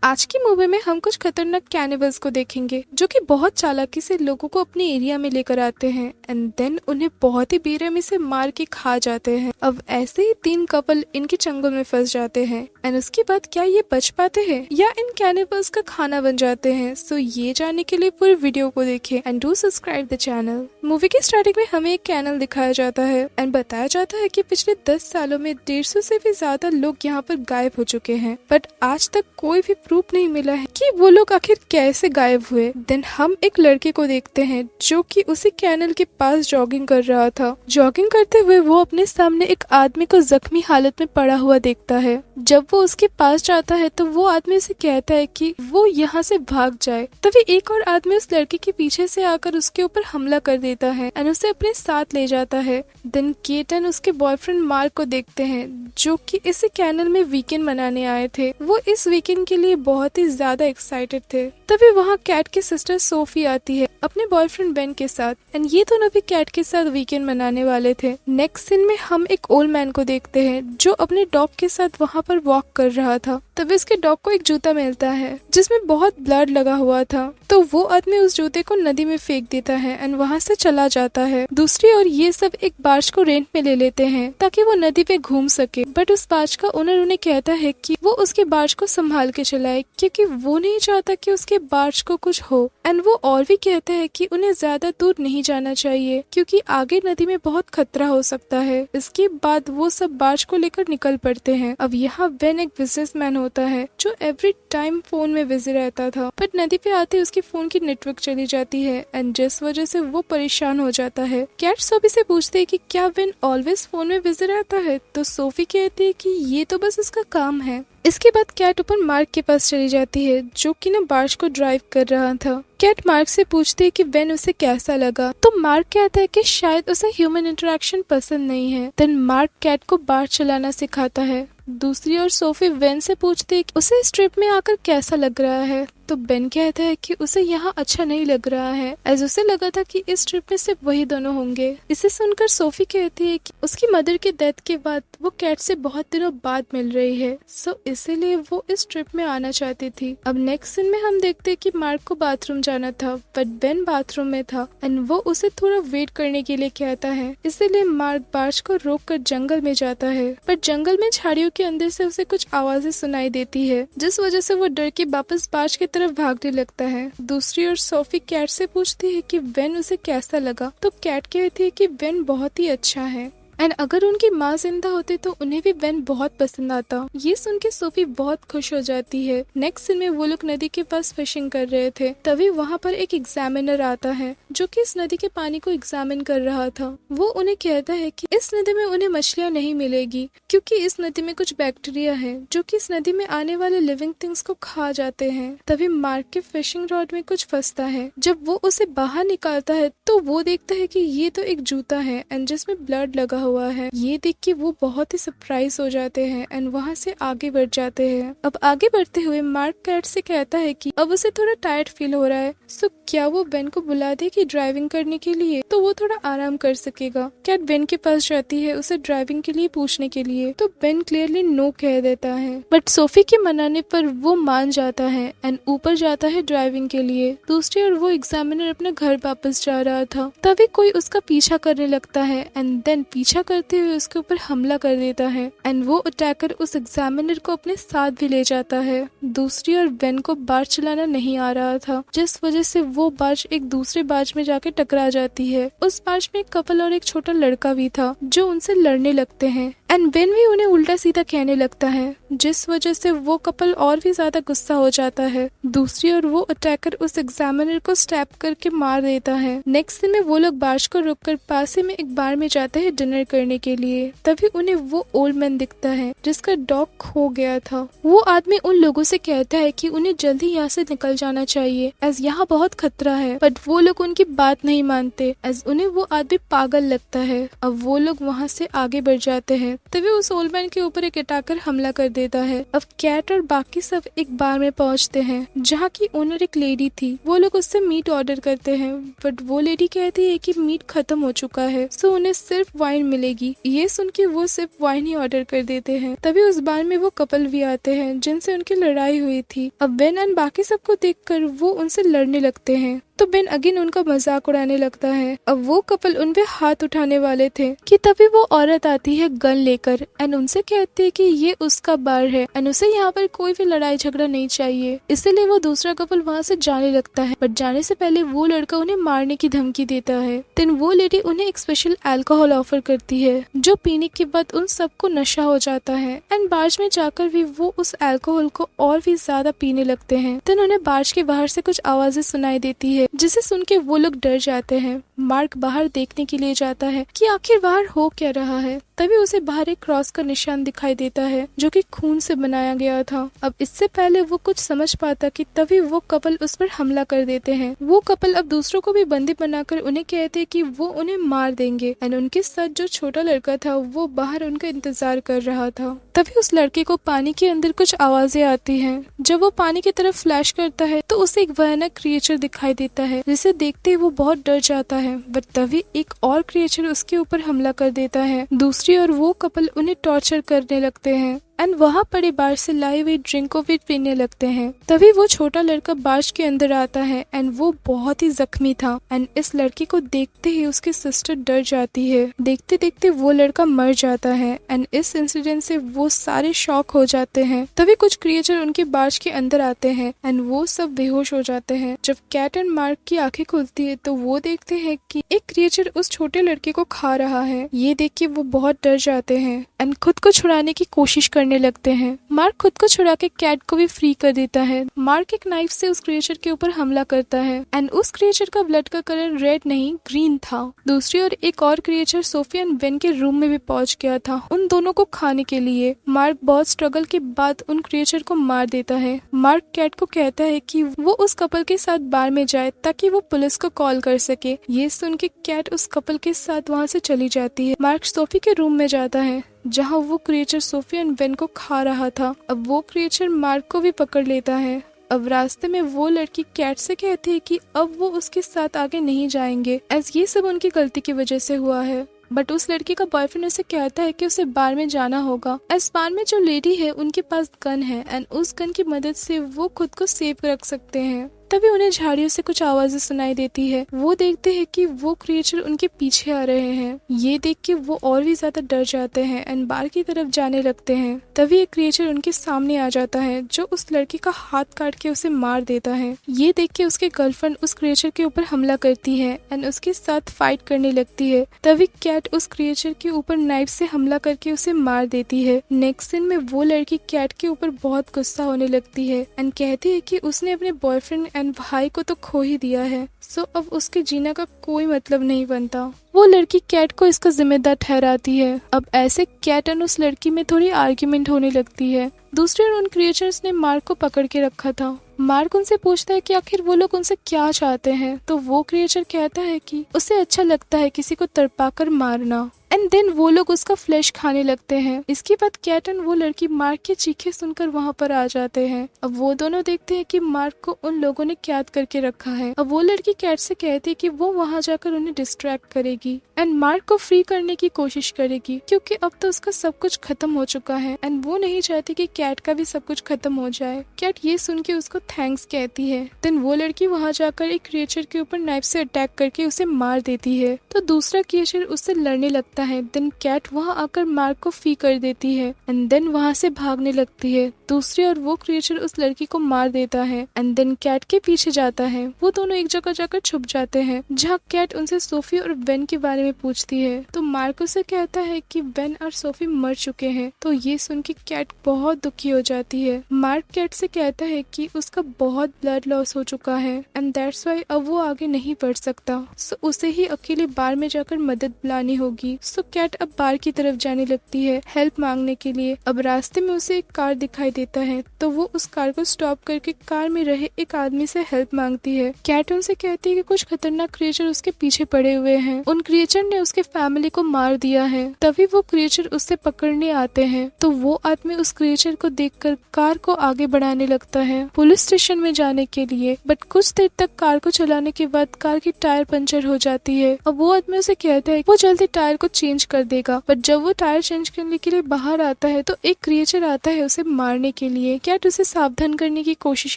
आज की मूवी में हम कुछ खतरनाक कैनिबल्स को देखेंगे जो कि बहुत चालाकी से लोगों को अपने एरिया में लेकर आते हैं एंड देन उन्हें बहुत ही बेरहमी से मार के खा जाते हैं। अब ऐसे ही 3 कपल इनके चंगुल में फंस जाते हैं एंड उसके बाद क्या ये बच पाते हैं या इन कैनिबल्स का खाना बन जाते हैं। सो ये जानने के लिए पूरी वीडियो को देखें and do subscribe the channel. Movie की स्टार्टिंग में हमें एक कैनल दिखाया जाता है एंड बताया जाता है कि पिछले 10 सालों में 150 से भी ज्यादा लोग यहाँ पर गायब हो चुके हैं, बट आज तक कोई भी प्रूफ नहीं मिला है कि वो लोग आखिर कैसे गायब हुए। देन हम एक लड़के को देखते हैं जो कि उसी कैनल के पास जॉगिंग कर रहा था। जॉगिंग करते हुए वो अपने सामने एक आदमी को जख्मी हालत में पड़ा हुआ देखता है। जब वो उसके पास जाता है तो वो आदमी से कहता है कि वो यहाँ से भाग जाए। तभी एक और आदमी उस लड़के के पीछे से आकर उसके ऊपर हमला कर देता है एंड उसे अपने साथ ले जाता है। देन केटन उसके बॉयफ्रेंड मार्क को देखते हैं जो कि इसी कैनल में वीकेंड मनाने आए थे। वो इस वीकेंड के लिए बहुत ही ज्यादा एक्साइटेड थे। तभी वहाँ कैट की सिस्टर सोफी आती है अपने बॉयफ्रेंड बेन के साथ एंड ये दोनों भी कैट के साथ वीकेंड मनाने वाले थे। नेक्स्ट सीन में हम एक ओल्ड मैन को देखते हैं जो अपने डॉग के साथ वहाँ पर वॉक कर रहा था। तभी उसके डॉग को एक जूता मिलता है जिसमें बहुत ब्लड लगा हुआ था, तो वो आदमी उस जूते को नदी में फेंक देता है एंड वहाँ से चला जाता है। दूसरी ओर ये सब एक बार्ज को रेंट में ले लेते हैं ताकि वो नदी पे घूम सके, बट उस बार्ज का ओनर उन्हें कहता है कि वो उसके बार्ज को संभाल के चलाए क्योंकि वो नहीं चाहता कि उसके बार्ज को कुछ हो। एंड वो और भी कहते हैं कि उन्हें ज्यादा दूर नहीं जाना चाहिए क्योंकि आगे नदी में बहुत खतरा हो सकता है। इसके बाद वो सब बार्ज को लेकर निकल पड़ते हैं। अब यहाँ बेन एक बिजनेसमैन होता है जो एवरी टाइम फोन में बिजी रहता था, बट नदी पे आते उसकी फोन की नेटवर्क चली जाती है एंड जिस वजह से वो परेशान हो जाता है। कैट सोफी से पूछते है कि क्या बेन ऑलवेज फोन में बिजी रहता है, तो सोफी कहती है कि ये तो बस उसका काम है। इसके बाद कैट ऊपर मार्क के पास चली जाती है जो कि ना बार्ज को ड्राइव कर रहा था। कैट मार्क से पूछती है कि वेन उसे कैसा लगा, तो मार्क कहता है कि शायद उसे ह्यूमन इंटरेक्शन पसंद नहीं है। देन मार्क कैट को बार्ज चलाना सिखाता है। दूसरी ओर सोफी वेन से पूछती है कि उसे इस ट्रिप में आकर कैसा लग रहा है, तो बेन कहता है कि उसे यहाँ अच्छा नहीं लग रहा है एज उसे लगा था कि इस ट्रिप में सिर्फ वही दोनों होंगे। इसे सुनकर सोफी कहती है कि उसकी मदर के डेथ के बाद वो कैट से बहुत दिनों बाद मिल रही है, सो इसीलिए वो इस ट्रिप में आना चाहती थी। अब नेक्स्ट सीन में हम देखते हैं कि मार्क को बाथरूम जाना था बट बेन बाथरूम में था एंड वो उसे थोड़ा वेट करने के लिए कहता है। इसीलिए मार्क बार्ज को रोक कर जंगल में जाता है, बट जंगल में झाड़ियों के अंदर से उसे कुछ आवाजें सुनाई देती है जिस वजह से वो डर के वापस बार्ज की तरफ भागने लगता है। दूसरी ओर सोफी कैट से पूछती है कि वेन उसे कैसा लगा, तो कैट कहती है कि वेन बहुत ही अच्छा है एंड अगर उनकी माँ जिंदा होती तो उन्हें भी वेन बहुत पसंद आता। ये सुन के सोफी बहुत खुश हो जाती है। नेक्स्ट सीन में वो लोग नदी के पास फिशिंग कर रहे थे, तभी वहाँ पर एक एग्जामिनर आता है जो कि इस नदी के पानी को एग्जामिन कर रहा था। वो उन्हें कहता है कि इस नदी में उन्हें मछलियाँ नहीं मिलेगी क्योंकि इस नदी में कुछ बैक्टीरिया है जो कि इस नदी में आने वाले लिविंग थिंग्स को खा जाते हैं। तभी मार्क के फिशिंग रॉड में कुछ फंसता है। जब वो उसे बाहर निकालता है तो वो देखता है कि ये तो एक जूता है एंड जिसमें ब्लड लगा हुआ है। ये देख के वो बहुत ही सरप्राइज हो जाते हैं एंड वहाँ से आगे बढ़ जाते हैं। अब आगे बढ़ते हुए मार्क कैट से कहता है कि अब उसे थोड़ा टायर्ड फील हो रहा है, सो क्या वो बेन को बुला दे कि ड्राइविंग करने के लिए, तो वो थोड़ा आराम कर सकेगा। कैट बेन के पास जाती है उसे ड्राइविंग के लिए पूछने के लिए, तो बेन क्लियरली नो कह देता है, बट सोफी के मनाने पर वो मान जाता है एंड ऊपर जाता है ड्राइविंग के लिए। दूसरी ओर वो एग्जामिनर अपने घर वापस जा रहा था, तभी कोई उसका पीछा करने लगता है एंड देन पीछा करते हुए उसके ऊपर हमला कर देता है एंड वो अटैकर उस एग्जामिनर को अपने साथ भी ले जाता है। दूसरी ओर बेन को बार्ज चलाना नहीं आ रहा था जिस वजह से वो बार्ज एक दूसरे बार्ज में जाके टकरा जाती है। उस बार्ज में एक कपल और एक छोटा लड़का भी था जो उनसे लड़ने लगते हैं एंड बेन भी उन्हें उल्टा सीधा कहने लगता है जिस वजह से वो कपल और भी ज्यादा गुस्सा हो जाता है। दूसरी ओर वो अटैकर उस एग्जामिनर को स्टैप करके मार देता है। नेक्स्ट दिन में वो लोग बार्ज को रोककर पास ही में एक बार में जाते हैं डिनर करने के लिए। तभी उन्हें वो ओल्ड मैन दिखता है जिसका डॉग खो गया था। वो आदमी उन लोगों से कहता है कि उन्हें जल्दी यहाँ से निकल जाना चाहिए एज यहाँ बहुत खतरा है, बट वो लोग उनकी बात नहीं मानते एज उन्हें वो आदमी पागल लगता है। अब वो लोग वहाँ से आगे बढ़ जाते हैं। तभी उस ओल्ड मैन के ऊपर एक अटैकर हमला कर देता है। अब कैट और बाकी सब एक बार में पहुंचते हैं जहाँ की ओनर एक लेडी थी। वो लोग उससे मीट ऑर्डर करते हैं बट वो लेडी कहती है कि मीट खत्म हो चुका है, सो उन्हें सिर्फ वाइन मिलेगी। ये सुन के वो सिर्फ वाइन ही ऑर्डर कर देते हैं। तभी उस बार में वो कपल भी आते हैं जिनसे उनकी लड़ाई हुई थी। अब बेन एंड बाकी सबको देखकर वो उनसे लड़ने लगते हैं तो बेन अगेन उनका मजाक उड़ाने लगता है। अब वो कपल उन पे हाथ उठाने वाले थे कि तभी वो औरत आती है गन लेकर एंड उनसे कहती है कि ये उसका बार है एंड उसे यहाँ पर कोई भी लड़ाई झगड़ा नहीं चाहिए। इसीलिए वो दूसरा कपल वहाँ से जाने लगता है बट जाने से पहले वो लड़का उन्हें मारने की धमकी देता है। देन वो लेडी उन्हें एक स्पेशल अल्कोहल ऑफर करती है जो पीने के बाद उन सबको नशा हो जाता है एंड बार्ज में जाकर भी वो उस अल्कोहल को और भी ज्यादा पीने लगते हैं। देन उन्हें बार्ज के बाहर से कुछ आवाजें सुनाई देती है जिसे सुन के वो लोग डर जाते हैं। मार्क बाहर देखने के लिए जाता है कि आखिर बाहर हो क्या रहा है। तभी उसे बाहर एक क्रॉस का निशान दिखाई देता है जो कि खून से बनाया गया था। अब इससे पहले वो कुछ समझ पाता कि तभी वो कपल उस पर हमला कर देते हैं। वो कपल अब दूसरों को भी बंदी बनाकर उन्हें कहते हैं कि वो उन्हें मार देंगे एंड उनके साथ जो छोटा लड़का था वो बाहर उनका इंतजार कर रहा था। तभी उस लड़के को पानी के अंदर कुछ आवाजें आती हैं। जब वो पानी की तरफ फ्लैश करता है तो उसे एक भयानक क्रिएचर दिखाई देता है जिसे देखते ही वो बहुत डर जाता है। बट तभी एक और क्रिएचर उसके ऊपर हमला कर देता है। दूसरी ओर वो कपल उन्हें टॉर्चर करने लगते हैं एंड वहाँ पड़े बार से लाई हुई ड्रिंक को भी पीने लगते हैं। तभी वो छोटा लड़का बार्ज के अंदर आता है एंड वो बहुत ही जख्मी था एंड इस लड़के को देखते ही उसकी सिस्टर डर जाती है। देखते देखते वो लड़का मर जाता है एंड इस इंसिडेंट से वो सारे शॉक हो जाते हैं। तभी कुछ क्रिएचर उनके बार्ज के अंदर आते हैं एंड वो सब बेहोश हो जाते हैं। जब कैट एंड मार्क की आंखें खुलती है तो वो देखते हैं कि एक क्रिएचर उस छोटे लड़के को खा रहा है। ये देख के वो बहुत डर जाते हैं एंड खुद को छुड़ाने की कोशिश करने लगते हैं। मार्क खुद को छुड़ा के कैट को भी फ्री कर देता है। मार्क एक नाइफ से उस क्रिएचर के ऊपर हमला करता है एंड उस क्रिएचर का ब्लड का कलर रेड नहीं ग्रीन था। दूसरी ओर एक और क्रिएचर सोफी एंड बेन के रूम में भी पहुंच गया था उन दोनों को खाने के लिए। मार्क बहुत स्ट्रगल के बाद उन क्रिएचर को मार देता है। मार्क कैट को कहता है कि वो उस कपल के साथ बार में जाए ताकि वो पुलिस को कॉल कर सके। ये सुन के कैट उस कपल के साथ वहाँ से चली जाती है। मार्क सोफी के रूम में जाता है जहाँ वो क्रिएचर सोफी एंड बेन को खा रहा था। अब वो क्रिएचर मार्क को भी पकड़ लेता है। अब रास्ते में वो लड़की कैट से कहती है कि अब वो उसके साथ आगे नहीं जाएंगे एज ये सब उनकी गलती की वजह से हुआ है। बट उस लड़की का बॉयफ्रेंड उसे कहता है कि उसे बार में जाना होगा एज बार में जो लेडी है उनके पास गन है एंड उस गन की मदद से वो खुद को सेफ रख सकते हैं। तभी उन्हें झाड़ियों से कुछ आवाजें सुनाई देती है। वो देखते हैं कि वो क्रिएचर उनके पीछे आ रहे हैं। ये देख के वो और भी ज्यादा डर जाते हैं एंड बार की तरफ जाने लगते हैं। तभी एक क्रिएचर उनके सामने आ जाता है जो उस लड़के का हाथ काट के उसे मार देता है। ये देख के उसके गर्लफ्रेंड उस क्रिएचर के ऊपर हमला करती है एंड उसके साथ फाइट करने लगती है। तभी कैट उस क्रिएचर के ऊपर नाइफ से हमला करके उसे मार देती है। नेक्स्ट सीन में वो लड़की कैट के ऊपर बहुत गुस्सा होने लगती है एंड कहती है कि उसने अपने बॉयफ्रेंड एंड भाई को तो खो ही दिया है, सो अब उसके जीने का कोई मतलब नहीं बनता। वो लड़की कैट को इसका जिम्मेदार ठहराती है। अब ऐसे कैट एंड उस लड़की में थोड़ी आर्ग्यूमेंट होने लगती है। दूसरे उन क्रिएचर्स ने मार्क को पकड़ के रखा था। मार्क उनसे पूछता है कि आखिर वो लोग उनसे क्या चाहते हैं, तो वो क्रिएचर कहता है कि उसे अच्छा लगता है किसी को तड़पा कर मारना एंड देन वो लोग उसका फ्लैश खाने लगते हैं। इसके बाद कैट एंड वो लड़की मार्क के चीखे सुनकर वहाँ पर आ जाते हैं। अब वो दोनों देखते हैं कि मार्क को उन लोगों ने कैद करके रखा है। अब वो लड़की कैट से कहती है कि वो वहाँ जाकर उन्हें डिस्ट्रैक्ट करेगी एंड मार्क को फ्री करने की कोशिश करेगी क्योंकि अब तो उसका सब कुछ खत्म हो चुका है एंड वो नहीं चाहती कि कैट का भी सब कुछ खत्म हो जाए। कैट ये सुन के उसको थैंक्स कहती है। देन वो लड़की वहाँ जाकर एक क्रिएचर के ऊपर नाइफ से अटैक करके उसे मार देती है तो दूसरा क्रिएचर उससे लड़ने लगता है। देन कैट वहाँ आकर मार्क को फ्री कर देती है एंड देन वहाँ से भागने लगती है। दूसरी ओर वो क्रिएचर उस लड़की को मार देता है एंड देन कैट के पीछे जाता है। वो दोनों एक जगह जाकर छुप जाते हैं जहाँ कैट उनसे सोफी और बेन के बारे में पूछती है तो मार्क उसे कहता है कि बेन और सोफी मर चुके हैं। तो ये सुन के कैट बहुत दुखी हो जाती है। मार्क कैट से कहता है कि उसका बहुत ब्लड लॉस हो चुका है एंड दैट्स वाई अब वो आगे नहीं बढ़ सकता, सो उसे ही अकेले बार में जाकर मदद बुलानी होगी। सो कैट अब बार की तरफ जाने लगती है हेल्प मांगने के लिए। अब रास्ते में उसे एक कार दिखाई देता है तो वो उस कार को स्टॉप करके कार में रहे एक आदमी से हेल्प मांगती है। कैट उनसे कहती है कि कुछ खतरनाक क्रिएचर उसके पीछे पड़े हुए हैं, उन क्रिएचर ने उसके फैमिली को मार दिया है। तभी वो क्रिएचर उससे पकड़ने आते हैं तो वो आदमी उस क्रिएचर को देखकर कार को आगे बढ़ाने लगता है पुलिस स्टेशन में जाने के लिए। बट कुछ देर तक कार को चलाने के बाद कार की टायर पंचर हो जाती है। अब वो आदमी उसे कहता है वो जल्दी टायर को चेंज कर देगा। बट जब वो टायर चेंज करने के लिए बाहर आता है तो एक क्रिएचर आता है उसे मारने के लिए। कैट उसे सावधान करने की कोशिश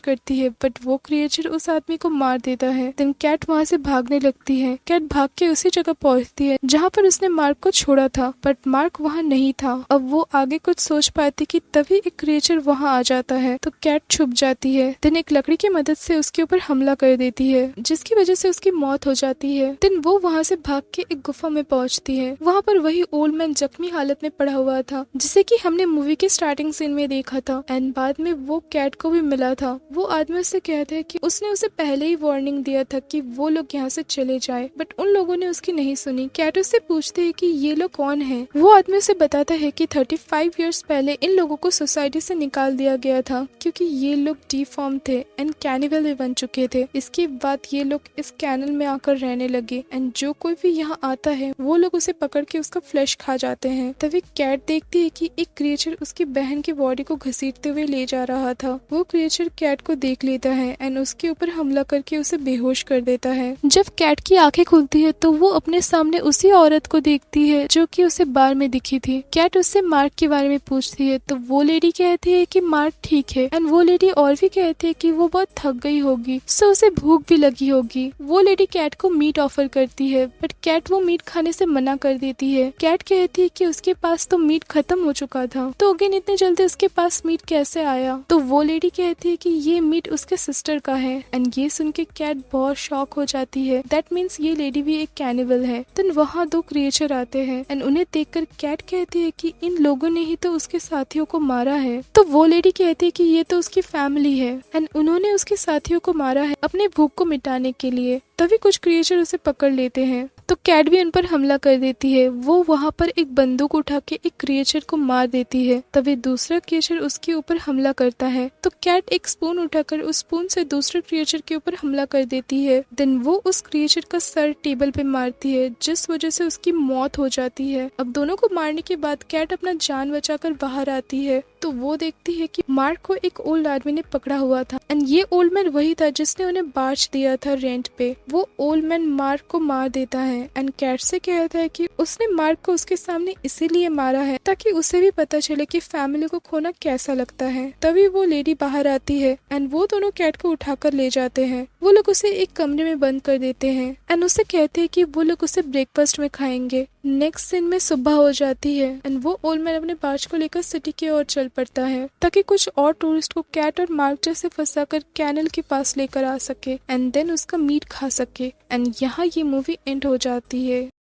करती है बट वो क्रिएचर उस आदमी को मार देता है। देन कैट वहाँ से भागने लगती है। कैट भाग के उसी जगह पहुँचती है जहाँ पर उसने मार्क को छोड़ा था बट मार्क वहाँ नहीं था। अब वो आगे कुछ सोच पाती कि तभी एक क्रिएचर वहाँ आ जाता है तो कैट छुप जाती है। देन एक लकड़ी की मदद से उसके ऊपर हमला कर देती है जिसकी वजह से उसकी मौत हो जाती है। देन वो वहाँ से भाग के एक गुफा में पहुँचती है। वहाँ पर वही ओल्ड मैन जख्मी हालत में पड़ा हुआ था जिसे कि हमने मूवी के स्टार्टिंग सीन में देखा था एंड बाद में वो कैट को भी मिला था। वो आदमी उससे कहता है कि उसने उसे पहले ही वार्निंग दिया था कि वो लोग यहाँ से चले जाए बट उन लोगों ने उसकी नहीं सुनी। कैट उससे पूछते है कि ये लोग कौन है। वो आदमी उसे बताता है कि 35 इयर्स पहले इन लोगों को सोसाइटी से निकाल दिया गया था क्योंकि ये लोग डिफॉर्म थे एंड कैनिबल भी बन चुके थे। इसके बाद ये लोग इस कैनल में आकर रहने लगे एंड जो कोई भी यहाँ आता है वो लोग उसे पकड़ के उसका फ्लैश खा जाते हैं। तभी कैट देखती है कि एक क्रिएचर उसकी बहन की बॉडी को घसीटते हुए ले जा रहा था। वो क्रिएचर कैट को देख लेता है एंड उसके ऊपर हमला करके उसे बेहोश कर देता है। जब कैट की आंखें खुलती है तो वो अपने सामने उसी औरत को देखती है जो कि उसे बार में दिखी थी। कैट उससे मार्क के बारे में पूछती है तो वो लेडी कहती है कि मार्क ठीक है एंड वो लेडी और भी कहती है कि वो बहुत थक गई होगी सो उसे भूख भी लगी होगी। वो लेडी कैट को मीट ऑफर करती है बट कैट वो मीट खाने से मना कर देती है। कैट कहती है कि उसके पास तो मीट खत्म हो चुका था तो अगेन इतने जल्दी उसके पास मीट कैसे आया। तो वो लेडी कहती है कि ये मीट उसके सिस्टर का है एंड ये सुन के कैट बहुत शॉक हो जाती है। दैट मीन्स ये लेडी भी एक कैनिबल है। देन वहाँ दो क्रिएचर आते हैं एंड उन्हें देखकर कैट कहती है कि इन लोगों ने ही तो उसके साथियों को मारा है। तो वो लेडी कहती है कि ये तो उसकी फैमिली है एंड उन्होंने उसके साथियों को मारा है अपने भूख को मिटाने के लिए। तभी कुछ क्रिएचर उसे पकड़ लेते हैं तो कैट भी उन पर हमला कर देती है। वो वहाँ पर एक बंदूक उठा के एक क्रिएचर को मार देती है। तभी दूसरा क्रिएचर उसके ऊपर हमला करता है तो कैट एक स्पून उठाकर उस स्पून से दूसरे क्रिएचर के ऊपर हमला कर देती है। देन वो उस क्रिएचर का सर टेबल पे मारती है जिस वजह से उसकी मौत हो जाती है। अब दोनों को मारने के बाद कैट अपना जान बचाकर बाहर आती है तो वो देखती है कि मार्क को एक ओल्ड आदमी ने पकड़ा हुआ था एंड ये ओल्ड मैन वही था जिसने उन्हें बार्च दिया था रेंट पे। वो ओल्ड मैन मार्क को मार देता है एंड कैट से कहता है कि उसने मार्क को उसके सामने इसीलिए मारा है ताकि उसे भी पता चले कि फैमिली को खोना कैसा लगता है। तभी वो लेडी बाहर आती है एंड वो दोनों कैट को उठाकर ले जाते हैं। वो लोग उसे एक कमरे में बंद कर देते हैं एंड उसे कहते हैं कि वो लोग उसे ब्रेकफास्ट में खाएंगे। नेक्स्ट सीन में सुबह हो जाती है एंड वो ओल्ड मैन अपने बार्च को लेकर सिटी की ओर चल पड़ता है ताकि कुछ और टूरिस्ट को कैट और मार्क जैसे फंसाकर कैनल के पास लेकर आ सके एंड देन उसका मीट खा सके। एंड यहाँ ये मूवी एंड हो जाती है।